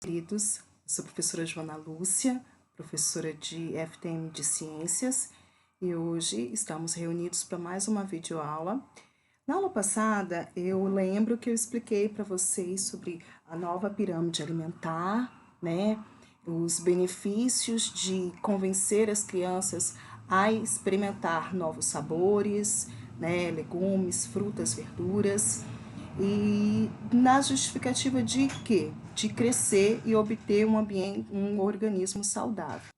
Queridos, sou a professora Joana Lúcia, professora de FTM de Ciências, e hoje estamos reunidos para mais uma videoaula. Na aula passada, eu lembro que eu expliquei para vocês sobre a nova pirâmide alimentar, né? Os benefícios de convencer as crianças a experimentar novos sabores, né? Legumes, frutas, verduras. E na justificativa de quê? De crescer e obter um organismo saudável.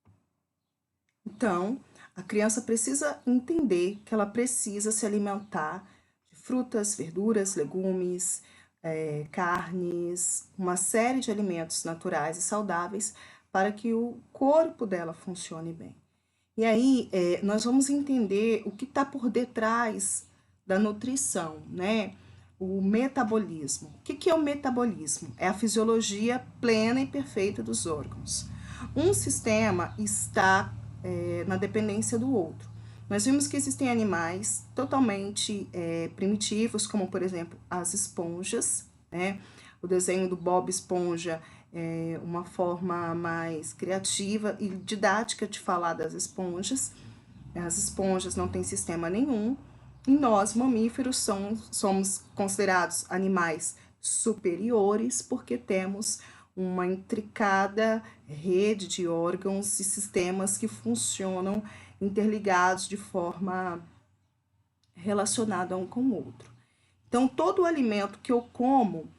Então, a criança precisa entender que ela precisa se alimentar de frutas, verduras, legumes, carnes, uma série de alimentos naturais e saudáveis para que o corpo dela funcione bem. E aí, nós vamos entender o que está por detrás da nutrição, né? O metabolismo. O que é o metabolismo? É a fisiologia plena e perfeita dos órgãos. Um sistema está na dependência do outro. Nós vimos que existem animais totalmente primitivos, como por exemplo as esponjas, né? O desenho do Bob Esponja é uma forma mais criativa e didática de falar das esponjas. As esponjas não têm sistema nenhum. E nós, mamíferos, somos considerados animais superiores porque temos uma intricada rede de órgãos e sistemas que funcionam interligados de forma relacionada um com o outro. Então, todo o alimento que eu como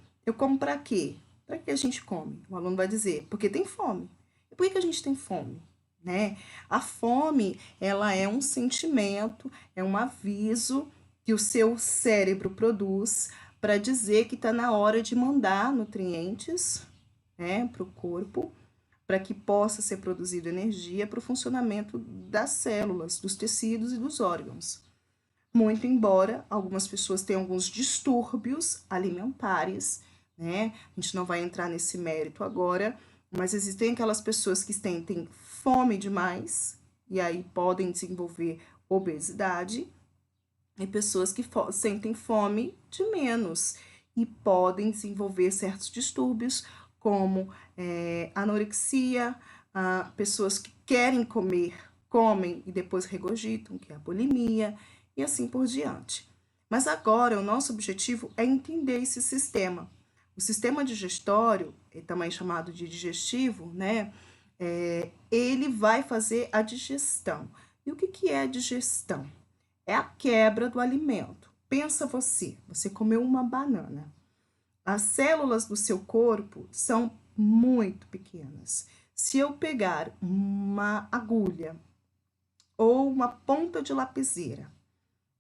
para quê? Para que a gente come? O aluno vai dizer, porque tem fome. E por que a gente tem fome? Né? A fome, ela é um sentimento, é um aviso que o seu cérebro produz para dizer que está na hora de mandar nutrientes, né, para o corpo, para que possa ser produzida energia para o funcionamento das células, dos tecidos e dos órgãos. Muito embora algumas pessoas tenham alguns distúrbios alimentares, né? A gente não vai entrar nesse mérito agora, mas existem aquelas pessoas que têm fome demais e aí podem desenvolver obesidade, e pessoas que sentem fome de menos e podem desenvolver certos distúrbios, como anorexia, pessoas que querem comer, comem e depois regurgitam, que é a bulimia, e assim por diante. Mas agora o nosso objetivo é entender esse sistema. O sistema digestório, também chamado de digestivo, né? Ele vai fazer a digestão. E o que é a digestão? É a quebra do alimento. Pensa você comeu uma banana. As células do seu corpo são muito pequenas. Se eu pegar uma agulha ou uma ponta de lapiseira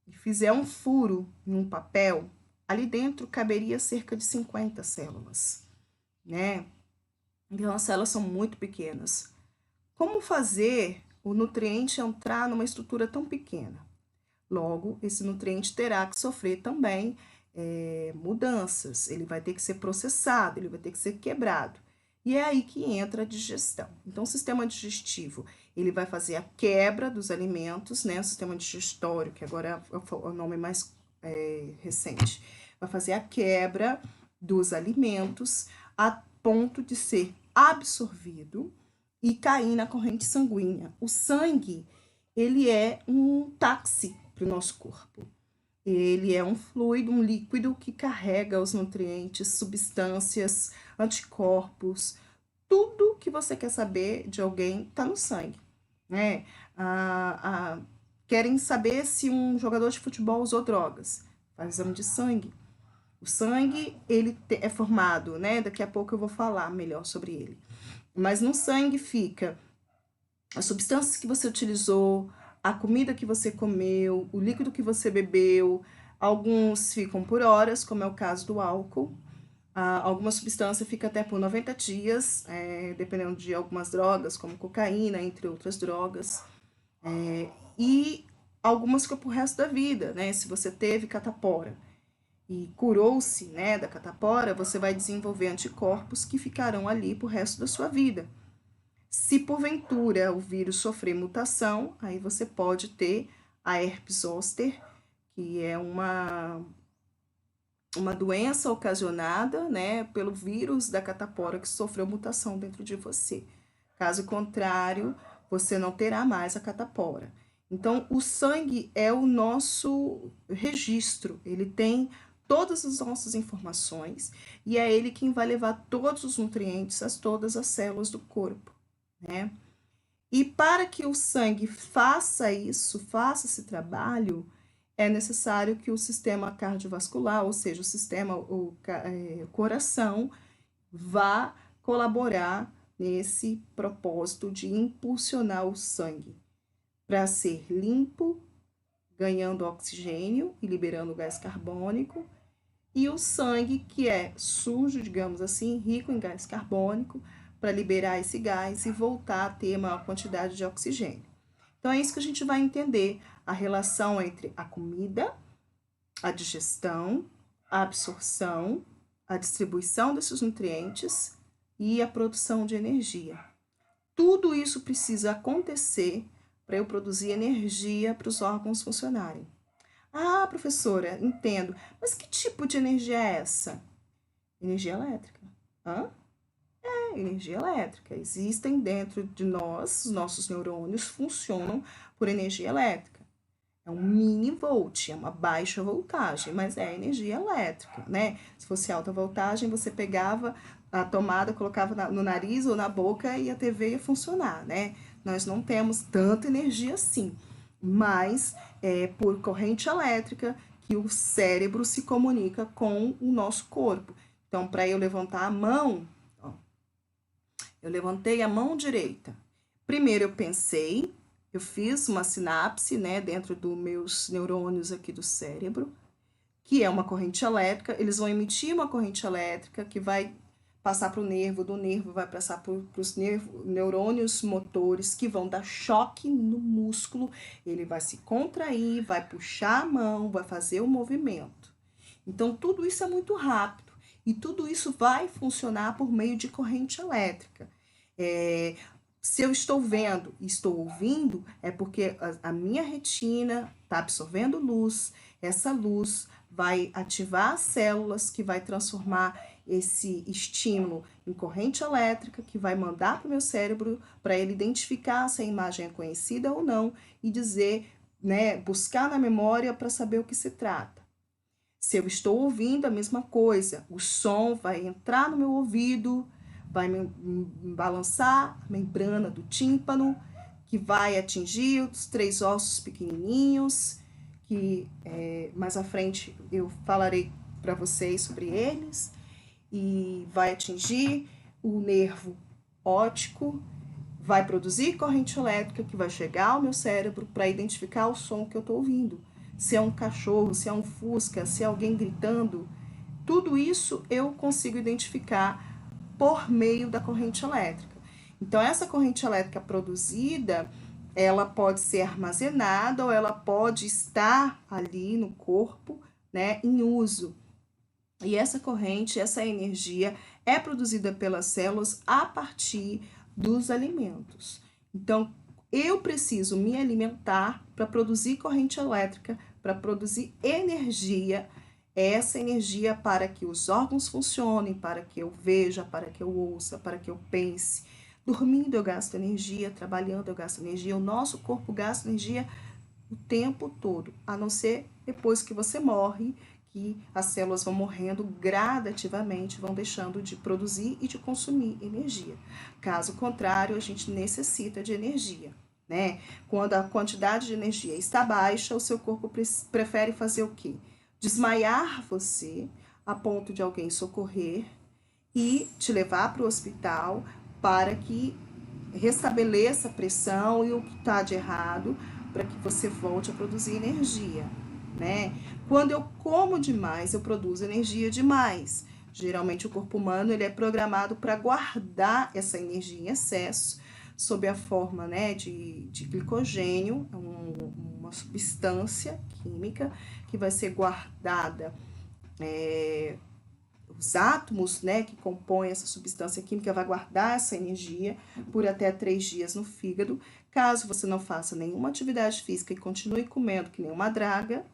e fizer um furo em um papel, ali dentro caberia cerca de 50 células, né? Então, as células são muito pequenas. Como fazer o nutriente entrar numa estrutura tão pequena? Logo, esse nutriente terá que sofrer também mudanças. Ele vai ter que ser processado, ele vai ter que ser quebrado. E é aí que entra a digestão. Então, o sistema digestivo, ele vai fazer a quebra dos alimentos, né? O sistema digestório, que agora é o nome mais recente, vai fazer a quebra dos alimentos a ponto de ser absorvido e cair na corrente sanguínea. O sangue, ele é um táxi para o nosso corpo. Ele é um fluido, um líquido que carrega os nutrientes, substâncias, anticorpos, tudo que você quer saber de alguém está no sangue, né? Querem saber se um jogador de futebol usou drogas, faz exame de sangue. O sangue, ele é formado, né? Daqui a pouco eu vou falar melhor sobre ele. Mas no sangue fica as substâncias que você utilizou, a comida que você comeu, o líquido que você bebeu. Alguns ficam por horas, como é o caso do álcool. Alguma substância fica até por 90 dias, dependendo de algumas drogas, como cocaína, entre outras drogas. E algumas ficam pro resto da vida, né? Se você teve catapora e curou-se, né, da catapora, você vai desenvolver anticorpos que ficarão ali pro resto da sua vida. Se porventura o vírus sofrer mutação, aí você pode ter a herpes zoster, que é uma uma doença ocasionada, né, pelo vírus da catapora que sofreu mutação dentro de você. Caso contrário, você não terá mais a catapora. Então, o sangue é o nosso registro, ele tem todas as nossas informações e é ele quem vai levar todos os nutrientes a todas as células do corpo, né? E para que o sangue faça isso, faça esse trabalho, é necessário que o sistema cardiovascular, ou seja, o coração, vá colaborar nesse propósito de impulsionar o sangue para ser limpo, ganhando oxigênio e liberando gás carbônico, e o sangue que é sujo, digamos assim, rico em gás carbônico, para liberar esse gás e voltar a ter maior quantidade de oxigênio. Então é isso que a gente vai entender, a relação entre a comida, a digestão, a absorção, a distribuição desses nutrientes e a produção de energia. Tudo isso precisa acontecer para eu produzir energia para os órgãos funcionarem. Ah, professora, entendo. Mas que tipo de energia é essa? Energia elétrica. Hã? Energia elétrica. Existem dentro de nós, os nossos neurônios funcionam por energia elétrica. É um mini volt, é uma baixa voltagem, mas é energia elétrica, né? Se fosse alta voltagem, você pegava a tomada, colocava no nariz ou na boca e a TV ia funcionar, né? Nós não temos tanta energia assim, mas é por corrente elétrica que o cérebro se comunica com o nosso corpo. Então, para eu levantar a mão, ó, eu levantei a mão direita. Primeiro eu pensei, eu fiz uma sinapse, né, dentro dos meus neurônios aqui do cérebro, que é uma corrente elétrica. Eles vão emitir uma corrente elétrica que vai passar para o nervo, do nervo vai passar para os neurônios motores, que vão dar choque no músculo, ele vai se contrair, vai puxar a mão, vai fazer o movimento. Então, tudo isso é muito rápido e tudo isso vai funcionar por meio de corrente elétrica. Se eu estou vendo e estou ouvindo, é porque a minha retina está absorvendo luz, essa luz vai ativar as células que vai transformar esse estímulo em corrente elétrica, que vai mandar para o meu cérebro para ele identificar se a imagem é conhecida ou não e dizer, né, buscar na memória para saber o que se trata. Se eu estou ouvindo, a mesma coisa, o som vai entrar no meu ouvido, vai me balançar a membrana do tímpano, que vai atingir os 3 ossos pequenininhos, que mais à frente eu falarei para vocês sobre eles, e vai atingir o nervo óptico, vai produzir corrente elétrica que vai chegar ao meu cérebro para identificar o som que eu estou ouvindo. Se é um cachorro, se é um fusca, se é alguém gritando, tudo isso eu consigo identificar por meio da corrente elétrica. Então, essa corrente elétrica produzida, ela pode ser armazenada ou ela pode estar ali no corpo, né, em uso. E essa corrente, essa energia é produzida pelas células a partir dos alimentos. Então, eu preciso me alimentar para produzir corrente elétrica, para produzir energia, essa energia para que os órgãos funcionem, para que eu veja, para que eu ouça, para que eu pense. Dormindo eu gasto energia, trabalhando eu gasto energia, o nosso corpo gasta energia o tempo todo, a não ser depois que você morre, que as células vão morrendo gradativamente, vão deixando de produzir e de consumir energia. Caso contrário, a gente necessita de energia, né? Quando a quantidade de energia está baixa, o seu corpo prefere fazer o quê? Desmaiar você a ponto de alguém socorrer e te levar para o hospital para que restabeleça a pressão e o que está de errado para que você volte a produzir energia, né? Quando eu como demais, eu produzo energia demais. Geralmente o corpo humano ele é programado para guardar essa energia em excesso sob a forma, né, de glicogênio, uma substância química que vai ser guardada, os átomos, né, que compõem essa substância química vai guardar essa energia por até 3 dias no fígado. Caso você não faça nenhuma atividade física e continue comendo que nem uma draga,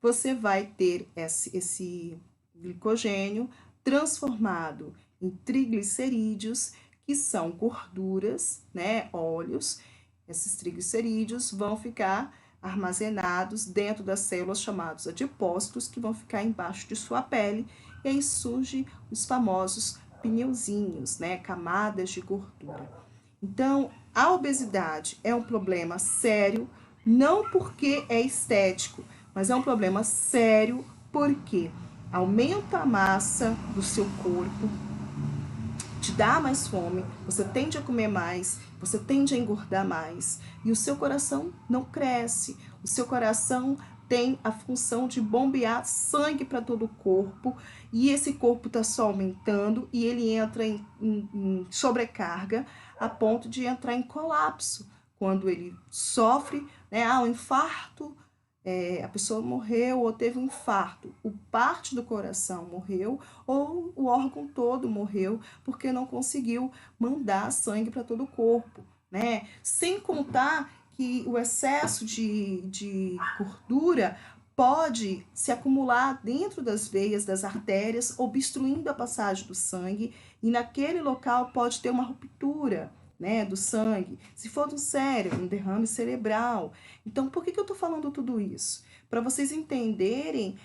você vai ter esse glicogênio transformado em triglicerídeos, que são gorduras, né, óleos. Esses triglicerídeos vão ficar armazenados dentro das células chamadas adipócitos, que vão ficar embaixo de sua pele, e aí surgem os famosos pneuzinhos, né, camadas de gordura. Então, a obesidade é um problema sério, não porque é estético, mas é um problema sério porque aumenta a massa do seu corpo, te dá mais fome, você tende a comer mais, você tende a engordar mais e o seu coração não cresce. O seu coração tem a função de bombear sangue para todo o corpo e esse corpo está só aumentando e ele entra em sobrecarga a ponto de entrar em colapso. Quando ele sofre, né, um infarto, a pessoa morreu ou teve um infarto, o parte do coração morreu ou o órgão todo morreu porque não conseguiu mandar sangue para todo o corpo, né? Sem contar que o excesso de gordura pode se acumular dentro das veias, das artérias, obstruindo a passagem do sangue e naquele local pode ter uma ruptura, né, do sangue. Se for do cérebro, um derrame cerebral. Então, por que eu estou falando tudo isso? Para vocês entenderem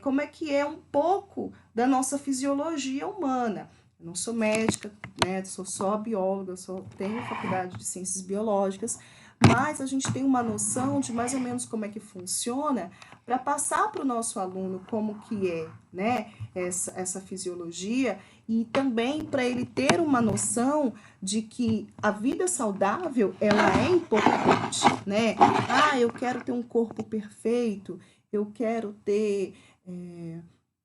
como é que é um pouco da nossa fisiologia humana. Eu não sou médica, né? Sou só bióloga, só tenho faculdade de ciências biológicas, mas a gente tem uma noção de mais ou menos como é que funciona para passar para o nosso aluno como que é, né, essa fisiologia e também para ele ter uma noção de que a vida saudável, ela é importante, né? Ah, eu quero ter um corpo perfeito, eu quero ter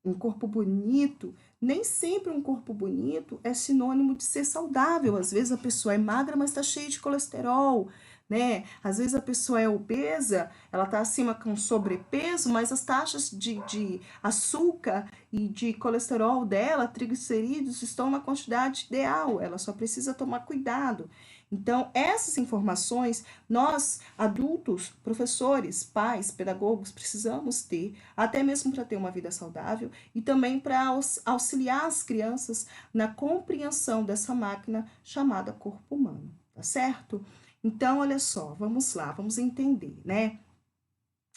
um corpo bonito. Nem sempre um corpo bonito é sinônimo de ser saudável. Às vezes a pessoa é magra, mas está cheia de colesterol, né? Às vezes a pessoa é obesa, ela está acima com sobrepeso, mas as taxas de açúcar e de colesterol dela, triglicerídeos, estão na quantidade ideal, ela só precisa tomar cuidado. Então, essas informações, nós, adultos, professores, pais, pedagogos, precisamos ter, até mesmo para ter uma vida saudável e também para auxiliar as crianças na compreensão dessa máquina chamada corpo humano, tá certo? Então, olha só, vamos lá, vamos entender, né?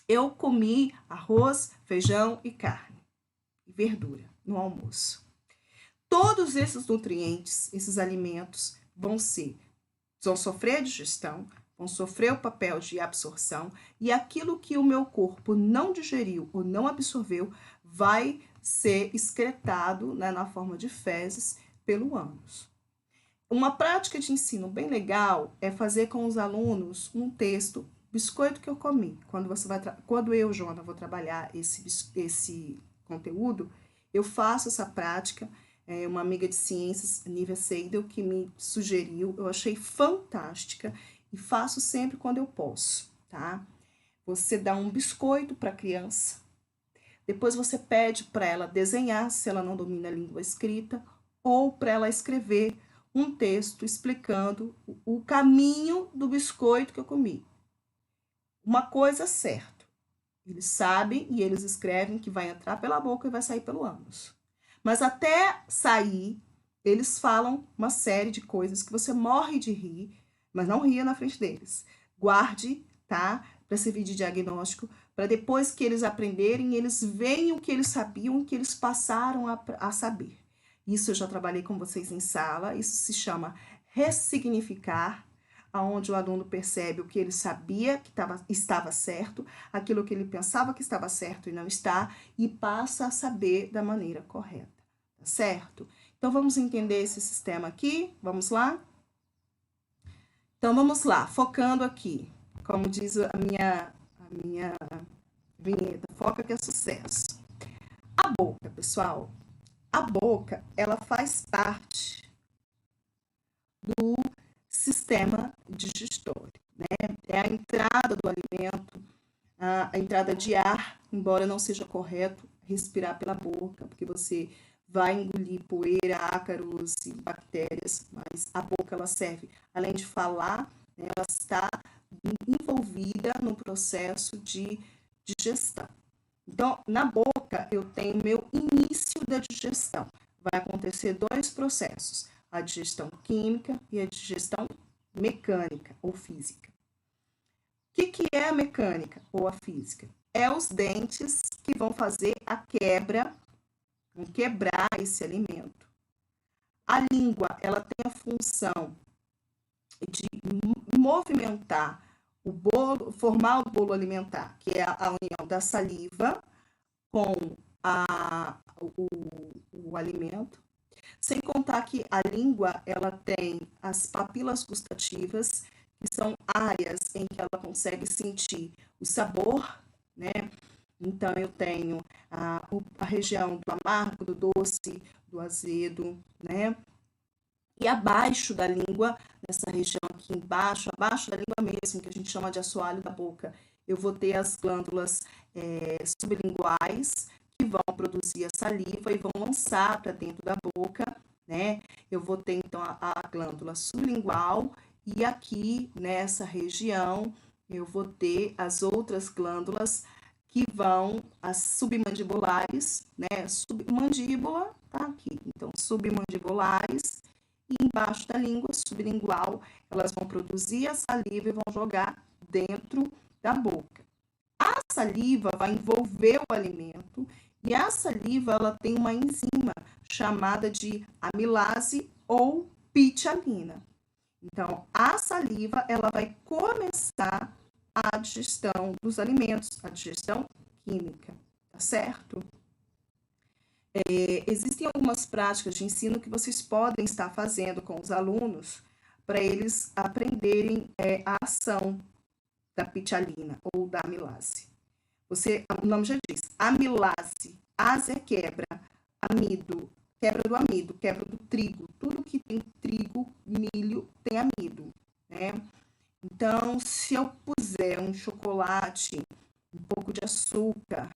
Eu comi arroz, feijão e carne, e verdura no almoço. Todos esses nutrientes, esses alimentos, vão sofrer a digestão, vão sofrer o papel de absorção, e aquilo que o meu corpo não digeriu ou não absorveu vai ser excretado, né, na forma de fezes pelo ânus. Uma prática de ensino bem legal é fazer com os alunos um texto, biscoito que eu comi. Quando eu, Jona, vou trabalhar esse conteúdo, eu faço essa prática. Uma amiga de ciências, Nívia Seidel, que me sugeriu, eu achei fantástica e faço sempre quando eu posso, tá? Você dá um biscoito para a criança, depois você pede para ela desenhar, se ela não domina a língua escrita, ou para ela escrever um texto explicando o caminho do biscoito que eu comi. Uma coisa certa, eles sabem e eles escrevem que vai entrar pela boca e vai sair pelo ânus. Mas até sair, eles falam uma série de coisas que você morre de rir, mas não ria na frente deles. Guarde, tá? Para servir de diagnóstico, para depois que eles aprenderem, eles veem o que eles sabiam, o que eles passaram a saber. Isso eu já trabalhei com vocês em sala, isso se chama ressignificar, onde o aluno percebe o que ele sabia que estava certo, aquilo que ele pensava que estava certo e não está, e passa a saber da maneira correta, tá certo? Então, vamos entender esse sistema aqui? Vamos lá? Então, vamos lá, focando aqui, como diz a minha vinheta, foca que é sucesso. A boca, pessoal, a boca, ela faz parte do sistema digestório, né? É a entrada do alimento, a entrada de ar, embora não seja correto respirar pela boca, porque você vai engolir poeira, ácaros e bactérias, mas a boca ela serve, além de falar, né, ela está envolvida no processo de digestão. Então, na boca, eu tenho meu início da digestão. Vai acontecer dois processos, a digestão química e a digestão mecânica ou física. O que é a mecânica ou a física? É os dentes que vão fazer a quebra, vão quebrar esse alimento. A língua, ela tem a função de movimentar o bolo, formar o bolo alimentar, que é a união da saliva com o alimento. Sem contar que a língua, ela tem as papilas gustativas, que são áreas em que ela consegue sentir o sabor, né? Então, eu tenho a região do amargo, do doce, do azedo, né? E abaixo da língua, nessa região aqui embaixo, abaixo da língua mesmo, que a gente chama de assoalho da boca, eu vou ter as glândulas sublinguais, que vão produzir a saliva e vão lançar para dentro da boca, né? Eu vou ter, então, a glândula sublingual e aqui, nessa região, eu vou ter as outras glândulas que vão, as submandibulares, né? Submandíbula tá aqui. Então, submandibulares e embaixo da língua sublingual, elas vão produzir a saliva e vão jogar dentro da boca. A saliva vai envolver o alimento e a saliva ela tem uma enzima chamada de amilase ou pitialina. Então, a saliva ela vai começar a digestão dos alimentos, a digestão química, tá certo? Existem algumas práticas de ensino que vocês podem estar fazendo com os alunos para eles aprenderem a ação da pitialina ou da amilase. O nome já diz, amilase, ase é quebra, amido, quebra do amido, quebra do trigo, tudo que tem trigo, milho, tem amido, né? Então, se eu puser um chocolate, um pouco de açúcar,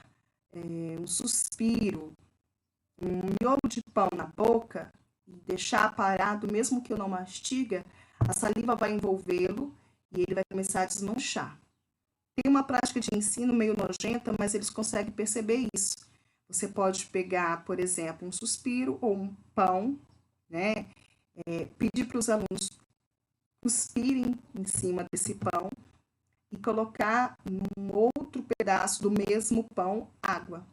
um suspiro, um miolo de pão na boca e deixar parado, mesmo que eu não mastiga, a saliva vai envolvê-lo e ele vai começar a desmanchar. Tem uma prática de ensino meio nojenta, mas eles conseguem perceber isso. Você pode pegar, por exemplo, um suspiro ou um pão, né? Pedir para os alunos cuspirem em cima desse pão e colocar num outro pedaço do mesmo pão água.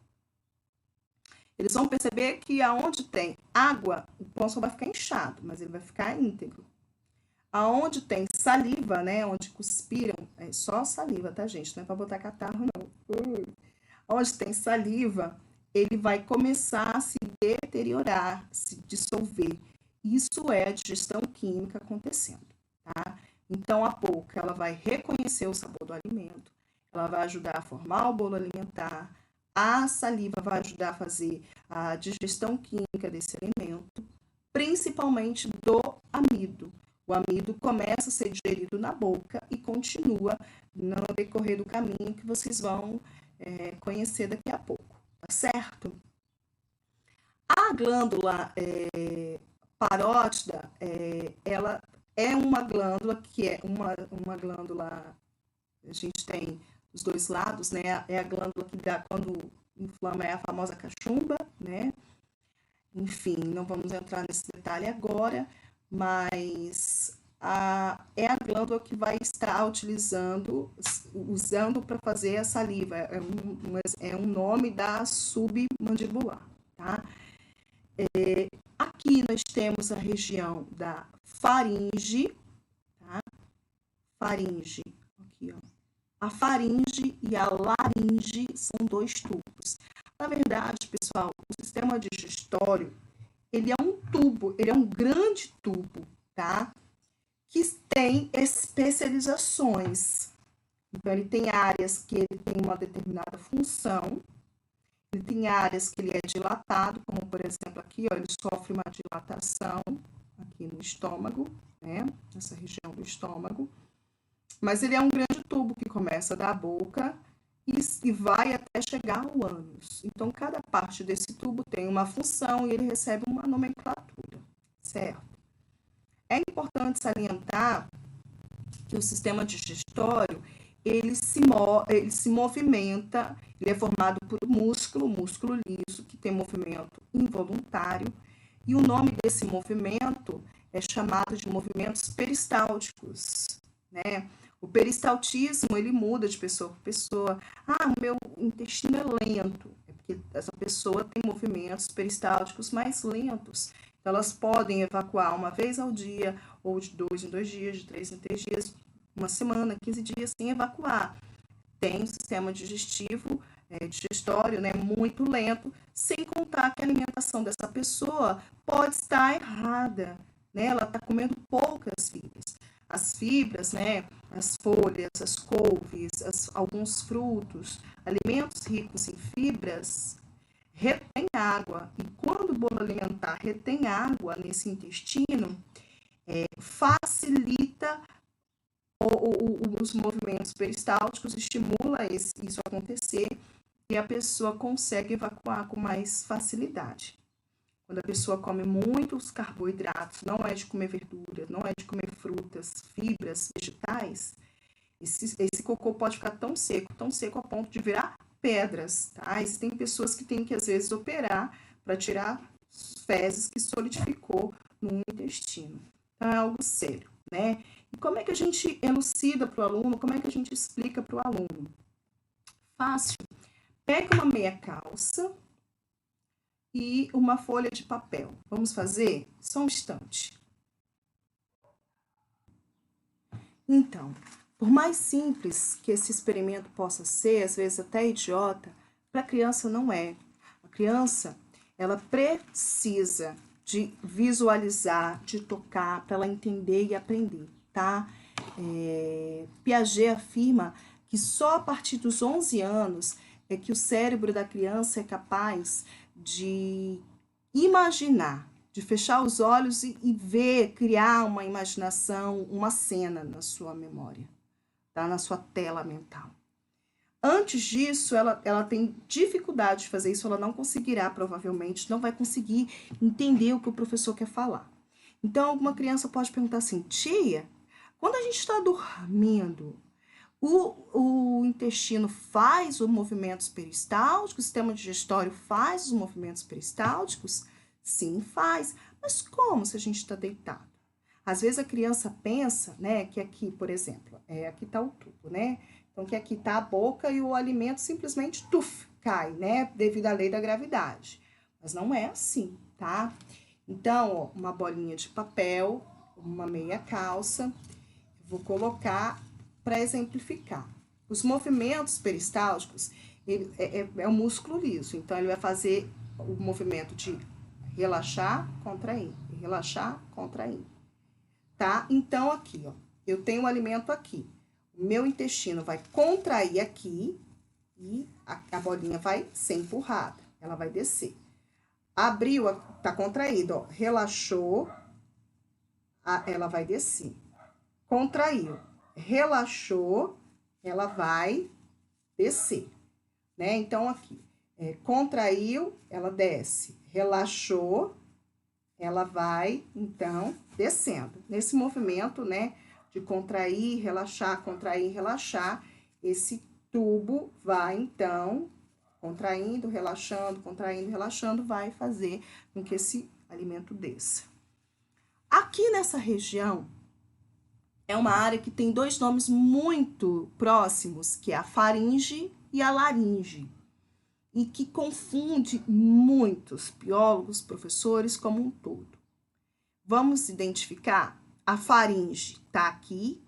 Eles vão perceber que aonde tem água, o pão só vai ficar inchado, mas ele vai ficar íntegro. Aonde tem saliva, né, onde cuspiram, é só saliva, tá, gente? Não é para botar catarro, não. Onde tem saliva, ele vai começar a se deteriorar, se dissolver. Isso é a digestão química acontecendo, tá? Então, a boca, ela vai reconhecer o sabor do alimento, ela vai ajudar a formar o bolo alimentar, a saliva vai ajudar a fazer a digestão química desse alimento, principalmente do amido. O amido começa a ser digerido na boca e continua no decorrer do caminho que vocês vão conhecer daqui a pouco, tá certo? A glândula parótida, ela é uma glândula que é uma glândula, a gente tem os dois lados, né? É a glândula que dá quando inflama, é a famosa cachumba, né? Enfim, não vamos entrar nesse detalhe agora, mas é a glândula que vai estar usando para fazer a saliva. É um nome da submandibular, tá? Aqui nós temos a região da faringe, tá? Faringe, aqui, ó. A faringe e a laringe são dois tubos. Na verdade, pessoal, o sistema digestório, ele é um tubo, ele é um grande tubo, tá? Que tem especializações. Então, ele tem áreas que ele tem uma determinada função, ele tem áreas que ele é dilatado, como, por exemplo, aqui, ó, ele sofre uma dilatação aqui no estômago, né? Nessa região do estômago. Mas ele é um grande tubo que começa da boca e vai até chegar ao ânus. Então, cada parte desse tubo tem uma função e ele recebe uma nomenclatura, certo? É importante salientar que o sistema digestório, ele se movimenta, ele é formado por músculo liso, que tem movimento involuntário, e o nome desse movimento é chamado de movimentos peristálticos, né? O peristaltismo, ele muda de pessoa para pessoa. Ah, o meu intestino é lento. É porque essa pessoa tem movimentos peristálticos mais lentos. Então, elas podem evacuar uma vez ao dia, ou de 2 em 2 dias, de 3 em 3 dias, uma semana, 15 dias sem evacuar. Tem um sistema digestivo, digestório, né, muito lento, sem contar que a alimentação dessa pessoa pode estar errada, né? Ela está comendo poucas fibras. As fibras, né, as folhas, as couves, alguns frutos, alimentos ricos em fibras, retém água. E quando o bolo alimentar retém água nesse intestino, facilita os movimentos peristálticos, estimula isso acontecer e a pessoa consegue evacuar com mais facilidade. Quando a pessoa come muitos carboidratos, não é de comer verdura, não é de comer frutas, fibras, vegetais, esse cocô pode ficar tão seco a ponto de virar pedras, tá? Existem pessoas que têm que, às vezes, operar para tirar fezes que solidificou no intestino. Então, é algo sério, né? E como é que a gente elucida para o aluno? Como é que a gente explica para o aluno? Fácil. Pega uma meia calça e uma folha de papel. Vamos fazer? Só um instante. Então, por mais simples que esse experimento possa ser, às vezes até idiota, para a criança não é. A criança, ela precisa de visualizar, de tocar, para ela entender e aprender, tá? Piaget afirma que só a partir dos 11 anos é que o cérebro da criança é capaz de imaginar, de fechar os olhos e ver, criar uma imaginação, uma cena na sua memória, tá? Na sua tela mental. Antes disso, ela tem dificuldade de fazer isso, ela não conseguirá, provavelmente, não vai conseguir entender o que o professor quer falar. Então, alguma criança pode perguntar assim, tia, quando a gente está dormindo, o intestino faz os movimentos peristálticos, o sistema digestório faz os movimentos peristálticos? Sim, faz. Mas como se a gente está deitado? Às vezes a criança pensa, né, que aqui, por exemplo, aqui está o tubo, né? Então, que aqui está a boca e o alimento simplesmente, cai, né? Devido à lei da gravidade. Mas não é assim, tá? Então, ó, uma bolinha de papel, uma meia calça, vou colocar para exemplificar. Os movimentos peristálticos, ele é um músculo liso, então ele vai fazer o movimento de relaxar, contrair, relaxar, contrair, tá? Então, aqui, ó, eu tenho o alimento aqui, o meu intestino vai contrair aqui e a bolinha vai ser empurrada, ela vai descer. Abriu, tá contraído, ó, relaxou, ela vai descer. Contraiu, relaxou, ela vai descer, né? Então, aqui, contraiu, ela desce, relaxou, ela vai, então, descendo. Nesse movimento, né, de contrair, relaxar, esse tubo vai, então, contraindo, relaxando, vai fazer com que esse alimento desça. Aqui nessa região, é uma área que tem dois nomes muito próximos, que é a faringe e a laringe, e que confunde muitos biólogos, professores como um todo. Vamos identificar? A faringe está aqui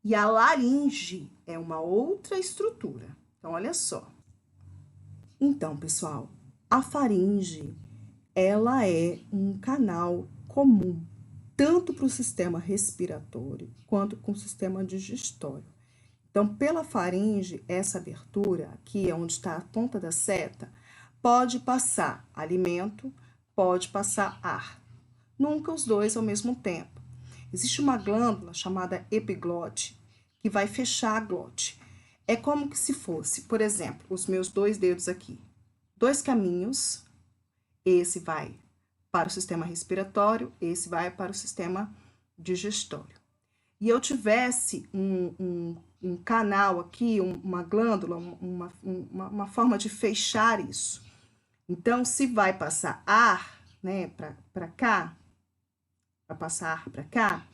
e a laringe é uma outra estrutura. Então, olha só. Então, pessoal, a faringe, ela é um canal comum tanto para o sistema respiratório quanto com o sistema digestório. Então, pela faringe, essa abertura aqui, onde está a ponta da seta, pode passar alimento, pode passar ar. Nunca os dois ao mesmo tempo. Existe uma glândula chamada epiglote, que vai fechar a glote. É como que se fosse, por exemplo, os meus dois dedos aqui. Dois caminhos, esse vai para o sistema respiratório, esse vai para o sistema digestório. E eu tivesse um canal aqui, uma glândula, uma forma de fechar isso. Então, se vai passar ar, né, para cá, para passar ar para cá,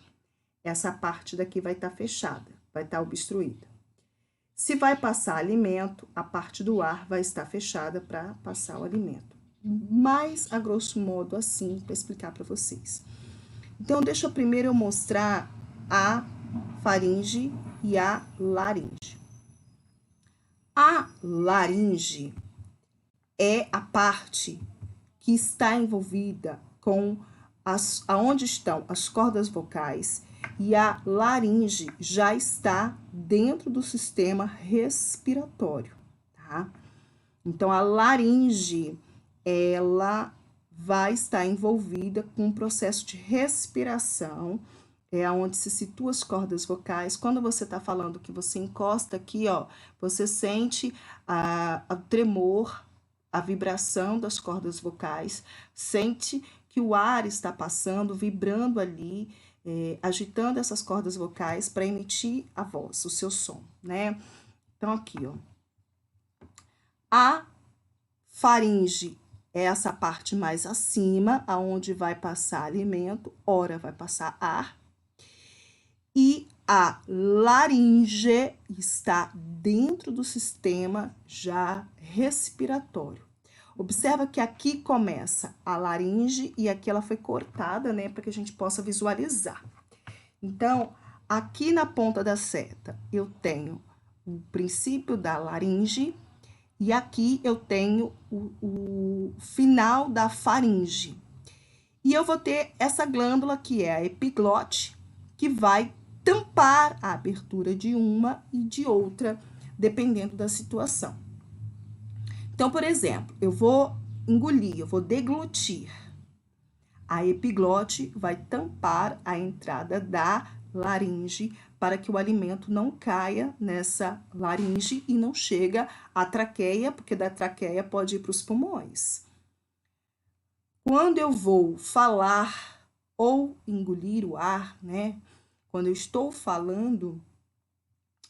essa parte daqui vai estar fechada, vai estar obstruída. Se vai passar alimento, a parte do ar vai estar fechada para passar o alimento. Mas, a grosso modo, assim, para explicar para vocês. Então, deixa eu primeiro mostrar a faringe e a laringe. A laringe é a parte que está envolvida com aonde estão as cordas vocais, e a laringe já está dentro do sistema respiratório, tá? Então, a laringe, ela vai estar envolvida com um processo de respiração, onde se situa as cordas vocais. Quando você está falando que você encosta aqui, ó, você sente o tremor, a vibração das cordas vocais, sente que o ar está passando, vibrando ali, agitando essas cordas vocais para emitir a voz, o seu som, né? Então, aqui, ó. A faringe é essa parte mais acima, aonde vai passar alimento, ora vai passar ar. E a laringe está dentro do sistema já respiratório. Observa que aqui começa a laringe e aqui ela foi cortada, né, para que a gente possa visualizar. Então, aqui na ponta da seta eu tenho o princípio da laringe e aqui eu tenho o final da faringe. E eu vou ter essa glândula que é a epiglote, que vai tampar a abertura de uma e de outra, dependendo da situação. Então, por exemplo, eu vou engolir, eu vou deglutir. A epiglote vai tampar a entrada da laringe para que o alimento não caia nessa laringe e não chega à traqueia, porque da traqueia pode ir para os pulmões. Quando eu vou falar ou engolir o ar, né? Quando eu estou falando,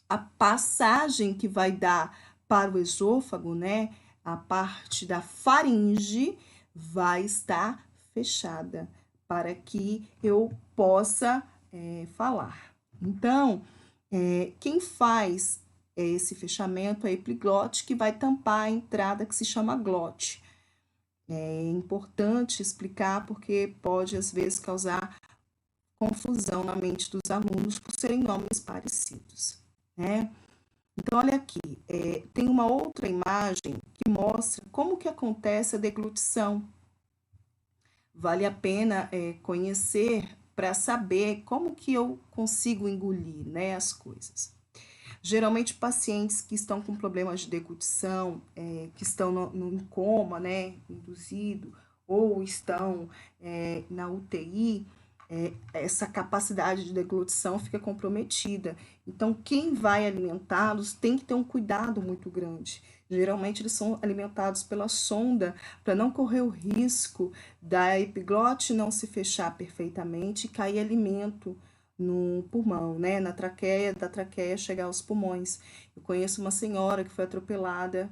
a passagem que vai dar para o esôfago, né? A parte da faringe vai estar fechada para que eu possa falar. Então, quem faz esse fechamento é a epiglote, que vai tampar a entrada que se chama glote. É importante explicar porque pode, às vezes, causar confusão na mente dos alunos por serem nomes parecidos, né? Então, olha aqui, tem uma outra imagem que mostra como que acontece a deglutição. Vale a pena conhecer para saber como que eu consigo engolir, né, as coisas. Geralmente, pacientes que estão com problemas de deglutição, que estão no coma, né, induzido, ou estão na UTI, essa capacidade de deglutição fica comprometida. Então, quem vai alimentá-los tem que ter um cuidado muito grande. Geralmente, eles são alimentados pela sonda para não correr o risco da epiglote não se fechar perfeitamente e cair alimento no pulmão, né? Na traqueia, da traqueia chegar aos pulmões. Eu conheço uma senhora que foi atropelada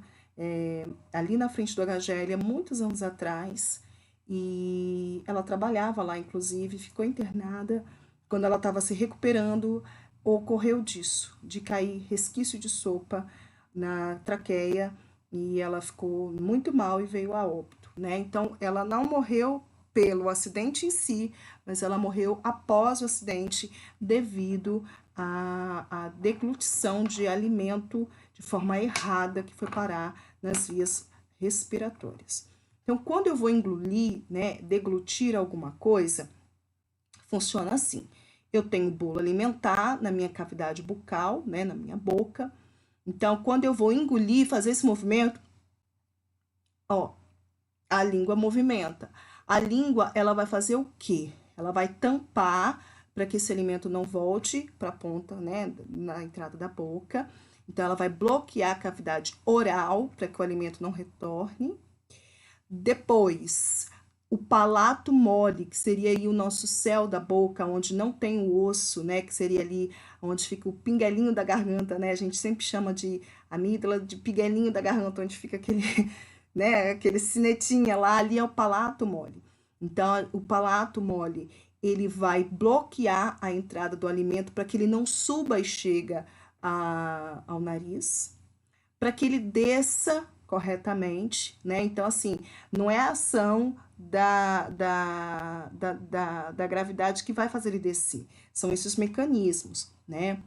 ali na frente do HGL há muitos anos atrás, e ela trabalhava lá, inclusive, ficou internada. Quando ela estava se recuperando, ocorreu disso, de cair resquício de sopa na traqueia, e ela ficou muito mal e veio a óbito, né? Então, ela não morreu pelo acidente em si, mas ela morreu após o acidente devido à deglutição de alimento de forma errada que foi parar nas vias respiratórias. Então, quando eu vou engolir, né, deglutir alguma coisa, funciona assim. Eu tenho bolo alimentar na minha cavidade bucal, né, na minha boca. Então, quando eu vou engolir, fazer esse movimento, ó, a língua movimenta. A língua, ela vai fazer o quê? Ela vai tampar para que esse alimento não volte para a ponta, né, na entrada da boca. Então, ela vai bloquear a cavidade oral para que o alimento não retorne. Depois, o palato mole, que seria aí o nosso céu da boca, onde não tem o osso, né, que seria ali onde fica o pinguelinho da garganta, né? A gente sempre chama de amígdala de pinguelinho da garganta, onde fica aquele, né, aquele sinetinha lá, ali é o palato mole. Então, o palato mole, ele vai bloquear a entrada do alimento para que ele não suba e chega ao nariz, para que ele desça corretamente, né? Então, assim, não é a ação da gravidade que vai fazer ele descer, são esses mecanismos, né?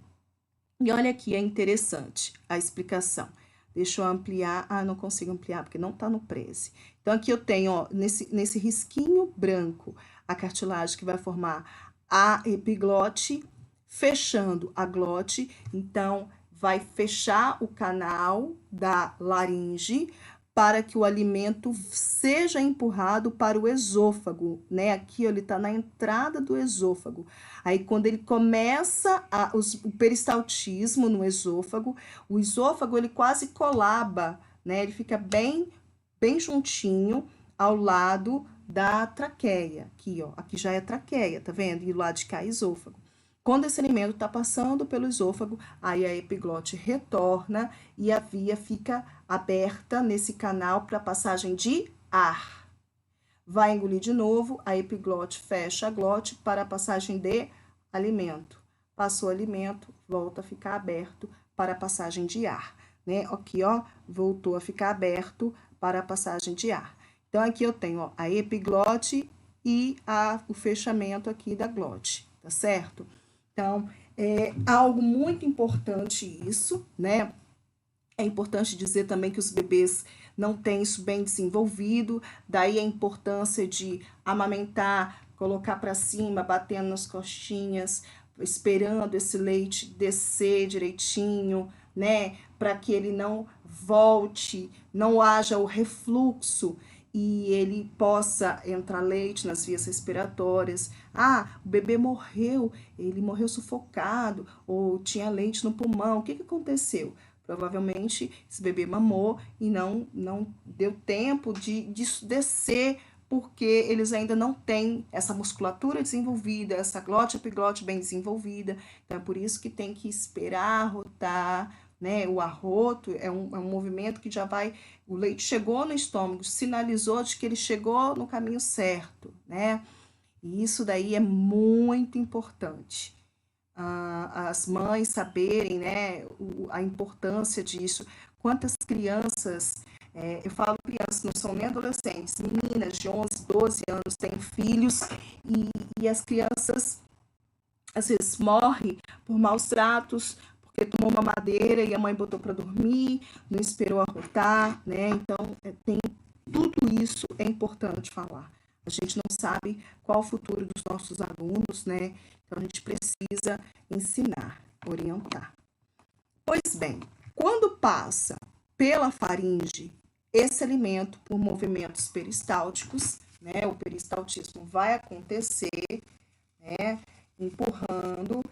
E olha aqui, é interessante a explicação. Deixa eu ampliar. Ah, não consigo ampliar porque não está no Prezi. Então, aqui eu tenho, ó, nesse risquinho branco, a cartilagem que vai formar a epiglote, fechando a glote. Então, vai fechar o canal da laringe para que o alimento seja empurrado para o esôfago, né? Aqui, ó, ele está na entrada do esôfago. Aí, quando ele começa o peristaltismo no esôfago, o esôfago ele quase colaba, né? Ele fica bem juntinho ao lado da traqueia. Aqui, ó, aqui já é traqueia, tá vendo? E o lado de cá é esôfago. Quando esse alimento está passando pelo esôfago, aí a epiglote retorna e a via fica aberta nesse canal para passagem de ar. Vai engolir de novo, a epiglote fecha a glote para a passagem de alimento. Passou o alimento, volta a ficar aberto para a passagem de ar, né? Aqui, ó, voltou a ficar aberto para a passagem de ar. Então, aqui eu tenho, ó, a epiglote e o fechamento aqui da glote, tá certo? Então, é algo muito importante isso, né? É importante dizer também que os bebês não têm isso bem desenvolvido, daí a importância de amamentar, colocar para cima, batendo nas costinhas, esperando esse leite descer direitinho, né? Para que ele não volte, não haja o refluxo e ele possa entrar leite nas vias respiratórias. Ah, o bebê morreu, ele morreu sufocado, ou tinha leite no pulmão. O que aconteceu? Provavelmente esse bebê mamou e não deu tempo disso descer, porque eles ainda não têm essa musculatura desenvolvida, essa glote epiglote bem desenvolvida. Então, é por isso que tem que esperar arrotar, né? O arroto é um movimento que já vai... O leite chegou no estômago, sinalizou de que ele chegou no caminho certo, né? E isso daí é muito importante. As mães saberem, né, a importância disso. Quantas crianças, eu falo crianças, não são nem adolescentes, meninas de 11, 12 anos têm filhos e as crianças às vezes morrem por maus tratos, porque tomou uma madeira e a mãe botou para dormir, não esperou arrotar, né? Então, tem tudo isso é importante falar. A gente não sabe qual o futuro dos nossos alunos, né? Então, a gente precisa ensinar, orientar. Pois bem, quando passa pela faringe esse alimento por movimentos peristálticos, né? O peristaltismo vai acontecer, né? Empurrando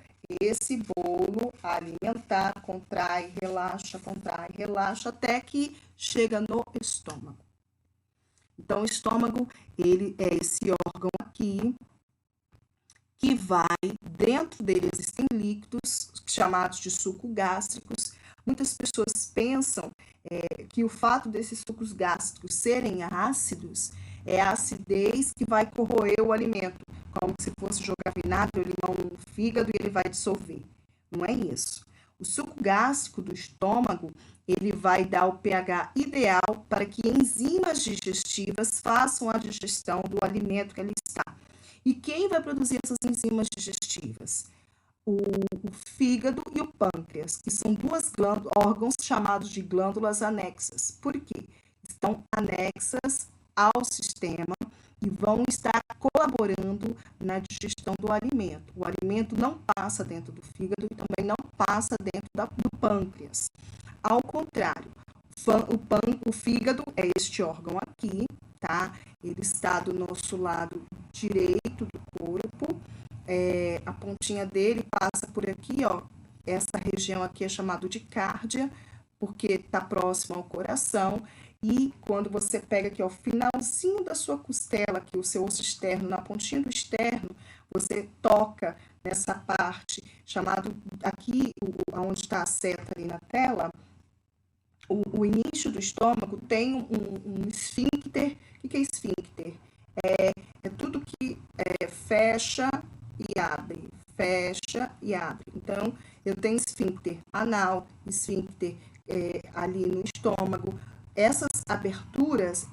esse bolo alimentar, contrai, relaxa, até que chega no estômago. Então, o estômago, ele é esse órgão aqui, que vai, dentro dele existem líquidos, chamados de sucos gástricos. Muitas pessoas pensam que o fato desses sucos gástricos serem ácidos, é a acidez que vai corroer o alimento, como se fosse jogar vinagre ou limão no fígado e ele vai dissolver. Não é isso. O suco gástrico do estômago, ele vai dar o pH ideal para que enzimas digestivas façam a digestão do alimento que ali está. E quem vai produzir essas enzimas digestivas? O fígado e o pâncreas, que são duas órgãos chamados de glândulas anexas. Por quê? Estão anexas ao sistema e vão estar colaborando na digestão do alimento. O alimento não passa dentro do fígado e também não passa dentro do pâncreas. Ao contrário, o fígado é este órgão aqui, tá? Ele está do nosso lado direito do corpo. A pontinha dele passa por aqui, ó. Essa região aqui é chamada de cárdia, porque está próximo ao coração. E quando você pega aqui, ó, o finalzinho da sua costela, aqui, o seu osso externo, na pontinha do externo, você toca nessa parte, chamado aqui, onde está a seta ali na tela, o início do estômago tem um esfíncter. O que é esfíncter? É tudo que fecha e abre, fecha e abre. Então, eu tenho esfíncter anal, esfíncter ali no estômago. Essas aberturas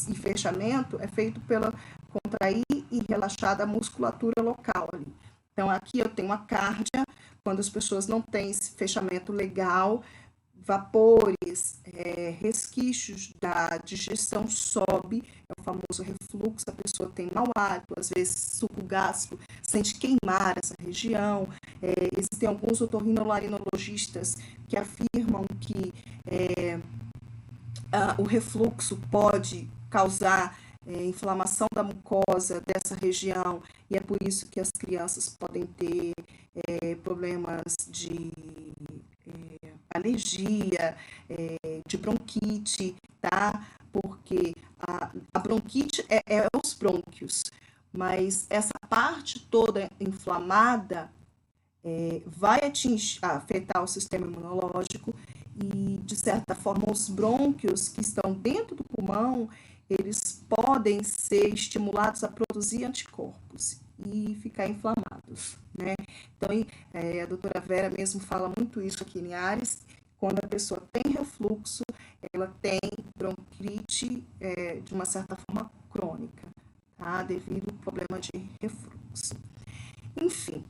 e fechamento é feito pela contrair e relaxar da musculatura local ali. Então, aqui eu tenho a cárdia, quando as pessoas não têm esse fechamento legal, vapores, resquícios da digestão sobe, é o famoso refluxo, a pessoa tem mau hálito, às vezes suco gástrico, sente queimar essa região. Existem alguns otorrinolaringologistas que afirmam que o refluxo pode causar inflamação da mucosa dessa região, e é por isso que as crianças podem ter problemas de alergia, de bronquite, tá? Porque a bronquite é os brônquios, mas essa parte toda inflamada vai afetar o sistema imunológico e, de certa forma, os brônquios que estão dentro do pulmão, eles podem ser estimulados a produzir anticorpos e ficar inflamados, né? Então, a doutora Vera mesmo fala muito isso aqui em Ares, quando a pessoa tem refluxo, ela tem bronquite de uma certa forma crônica, tá? Devido ao problema de refluxo. Enfim,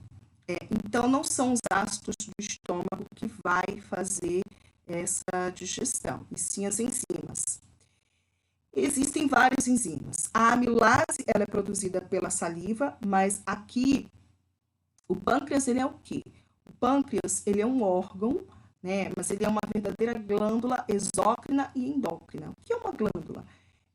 então não são os ácidos do estômago que vai fazer essa digestão, e sim as enzimas. Existem várias enzimas. A amilase, ela é produzida pela saliva, mas aqui o pâncreas, ele é o quê? O pâncreas, ele é um órgão, né? Mas ele é uma verdadeira glândula exócrina e endócrina. O que é uma glândula?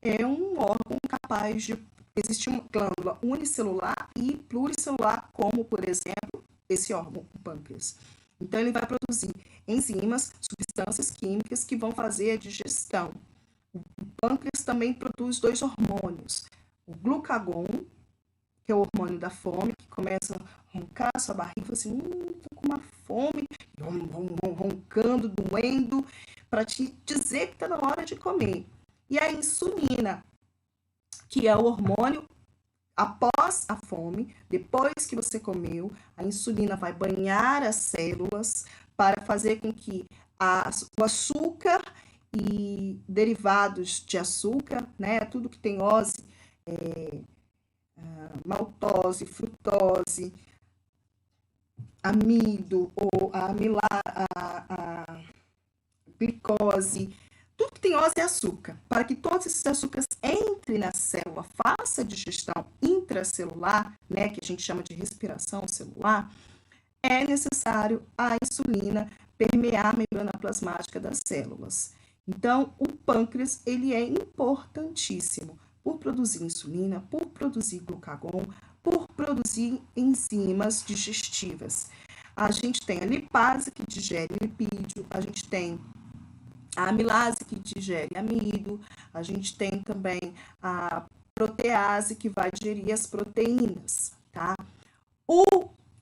É um órgão capaz de existir uma glândula unicelular e pluricelular, como, por exemplo, esse órgão, o pâncreas. Então, ele vai produzir enzimas, substâncias químicas que vão fazer a digestão. O pâncreas também produz 2 hormônios. O glucagon, que é o hormônio da fome, que começa a roncar a sua barriga, fala assim, tô com uma fome, roncando, doendo, para te dizer que está na hora de comer. E a insulina, que é o hormônio após a fome, depois que você comeu, a insulina vai banhar as células para fazer com que o açúcar e derivados de açúcar, né, tudo que tem ose, maltose, frutose, amido, ou a glicose, tudo que tem ose é açúcar. Para que todos esses açúcares entrem na célula, faça a digestão intracelular, né, que a gente chama de respiração celular, é necessário a insulina permear a membrana plasmática das células. Então, o pâncreas, ele é importantíssimo por produzir insulina, por produzir glucagon, por produzir enzimas digestivas. A gente tem a lipase, que digere lipídio, a gente tem a amilase, que digere amido, a gente tem também a protease, que vai digerir as proteínas, tá? O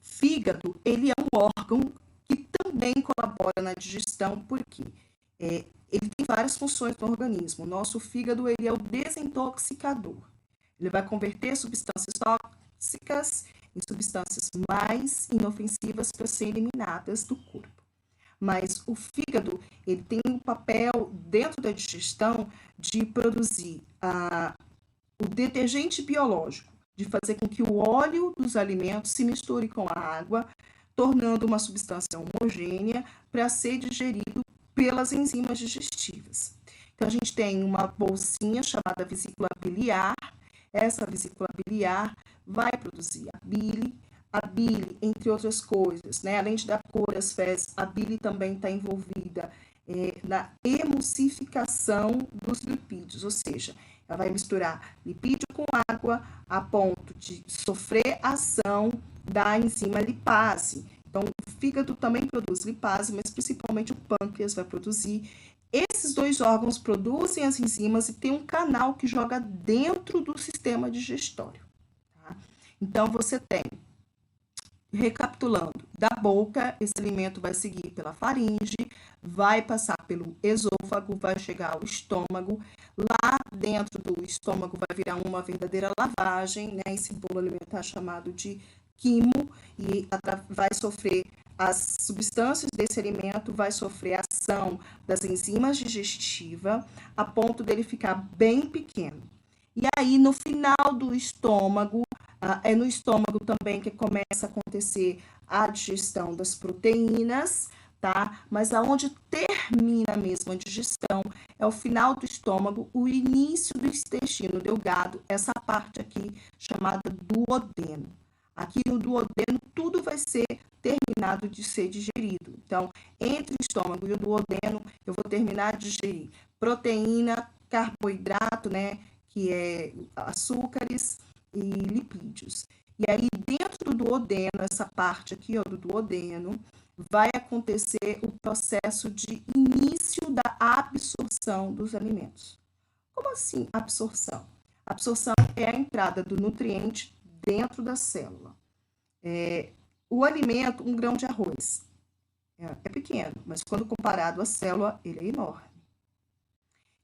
fígado, ele é um órgão que também colabora na digestão, porque ele tem várias funções no organismo. O nosso fígado, ele é o desintoxicador. Ele vai converter substâncias tóxicas em substâncias mais inofensivas para serem eliminadas do corpo. Mas o fígado, ele tem um papel dentro da digestão de produzir o detergente biológico, de fazer com que o óleo dos alimentos se misture com a água, tornando uma substância homogênea para ser digerido pelas enzimas digestivas. Então, a gente tem uma bolsinha chamada vesícula biliar. Essa vesícula biliar vai produzir a bile, entre outras coisas, né? Além de dar cor às fezes, a bile também está envolvida na emulsificação dos lipídios, ou seja, ela vai misturar lipídio com água a ponto de sofrer a ação da enzima lipase. Então, o fígado também produz lipase, mas principalmente o pâncreas vai produzir. Esses 2 órgãos produzem as enzimas e tem um canal que joga dentro do sistema digestório. Tá? Então, você tem recapitulando, da boca, esse alimento vai seguir pela faringe, vai passar pelo esôfago, vai chegar ao estômago. Lá dentro do estômago vai virar uma verdadeira lavagem, né? Esse bolo alimentar chamado de quimo, e vai sofrer as substâncias desse alimento, vai sofrer a ação das enzimas digestivas, a ponto dele ficar bem pequeno. E aí, no final do estômago, é no estômago também que começa a acontecer a digestão das proteínas, tá? Mas aonde termina mesmo a digestão é o final do estômago, o início do intestino delgado, essa parte aqui chamada duodeno. Aqui no duodeno tudo vai ser terminado de ser digerido. Então, entre o estômago e o duodeno, eu vou terminar de digerir proteína, carboidrato, né, que é açúcares e lipídios. E aí, dentro do duodeno, essa parte aqui, ó, do duodeno, vai acontecer o processo de início da absorção dos alimentos. Como assim absorção? Absorção é a entrada do nutriente dentro da célula. O alimento, um grão de arroz, é pequeno, mas quando comparado à célula, ele é enorme.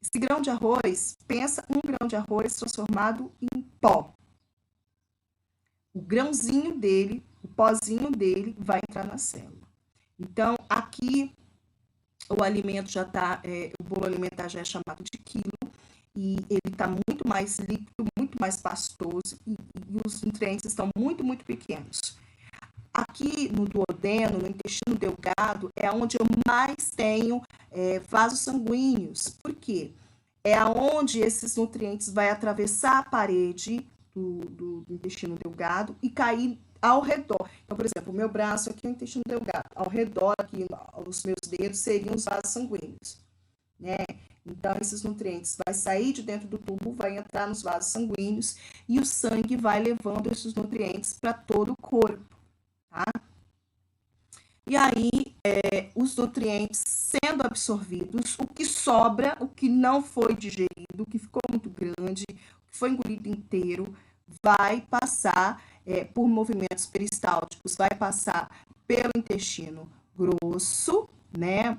Esse grão de arroz, pensa um grão de arroz transformado em pó. O grãozinho dele, o pozinho dele, vai entrar na célula. Então, aqui o alimento já está, o bolo alimentar já é chamado de quilo, e ele está muito mais líquido, muito mais pastoso, e os nutrientes estão muito, muito pequenos. Aqui no duodeno, no intestino delgado, é onde eu mais tenho vasos sanguíneos. Por quê? É aonde esses nutrientes vai atravessar a parede do intestino delgado e cair ao redor. Então, por exemplo, o meu braço aqui é o intestino delgado. Ao redor, aqui, os meus dedos seriam os vasos sanguíneos, né? Então, esses nutrientes vai sair de dentro do tubo, vai entrar nos vasos sanguíneos e o sangue vai levando esses nutrientes para todo o corpo, tá? E aí, os nutrientes sendo absorvidos, o que sobra, o que não foi digerido, o que ficou muito grande, o que foi engolido inteiro, vai passar por movimentos peristálticos, vai passar pelo intestino grosso, né?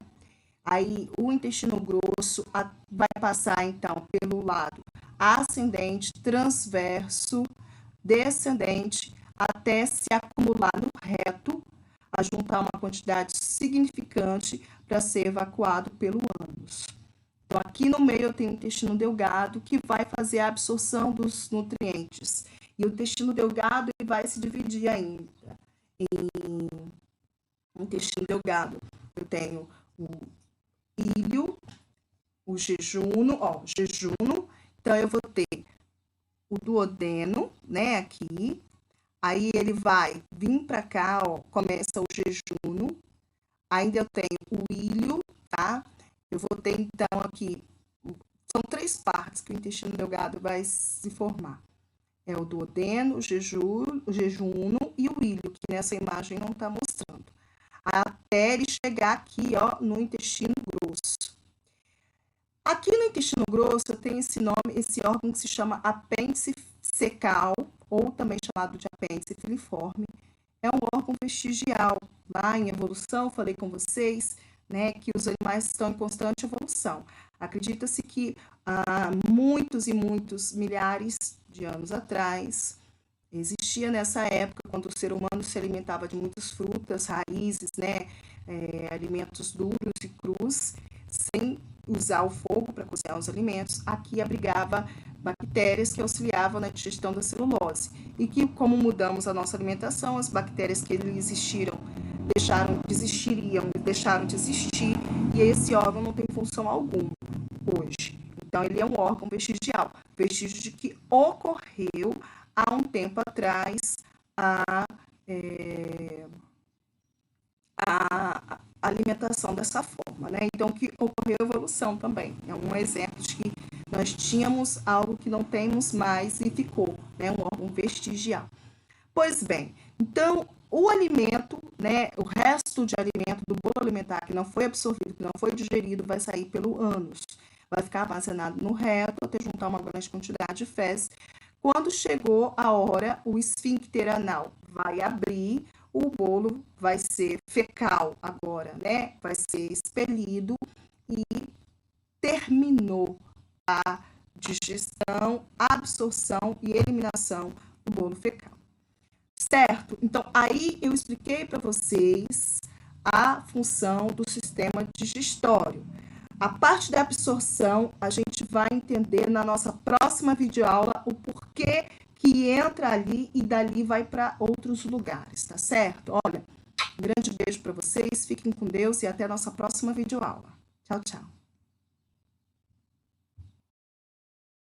Aí, o intestino grosso vai passar, então, pelo lado ascendente, transverso, descendente, até se acumular no reto, a juntar uma quantidade significante para ser evacuado pelo ânus. Então, aqui no meio eu tenho o intestino delgado, que vai fazer a absorção dos nutrientes. E o intestino delgado ele vai se dividir ainda em intestino delgado. Eu tenho o ilho, o jejuno, jejuno. Então, eu vou ter o duodeno, né, aqui. Aí ele vai vir para cá, ó, começa o jejuno. Ainda eu tenho o ilho, tá? Eu vou ter, então, aqui, são 3 partes que o intestino delgado vai se formar. É o duodeno, o jejuno e o ilho, que nessa imagem não está mostrando. Até ele chegar aqui, ó, no intestino grosso. Aqui no intestino grosso eu tenho esse nome, esse órgão que se chama apêndice cecal, ou também chamado de apêndice filiforme. É um órgão vestigial. Lá em evolução, falei com vocês, né, que os animais estão em constante evolução. Acredita-se que há muitos e muitos milhares de anos atrás, existia nessa época, quando o ser humano se alimentava de muitas frutas, raízes, né, alimentos duros e crus, sem usar o fogo para cozinhar os alimentos, aqui abrigava bactérias que auxiliavam na digestão da celulose. E que, como mudamos a nossa alimentação, as bactérias que existiram deixaram de existir, e esse órgão não tem função alguma hoje. Então, ele é um órgão vestigial, vestígio de que ocorreu há um tempo atrás a alimentação dessa forma, né? Então, que ocorreu evolução também. É um exemplo de que nós tínhamos algo que não temos mais e ficou, né? Um órgão vestigial. Pois bem, então, o alimento, né? O resto de alimento do bolo alimentar que não foi absorvido, que não foi digerido, vai sair pelo ânus. Vai ficar armazenado no reto até juntar uma grande quantidade de fezes. Quando chegou a hora, o esfíncter anal vai abrir, o bolo vai ser fecal agora, né? Vai ser expelido e terminou a digestão, absorção e eliminação do bolo fecal. Certo? Então, aí eu expliquei para vocês a função do sistema digestório. A parte da absorção, a gente vai entender na nossa próxima videoaula o porquê que entra ali e dali vai para outros lugares, tá certo? Olha, um grande beijo para vocês, fiquem com Deus e até a nossa próxima videoaula. Tchau, tchau.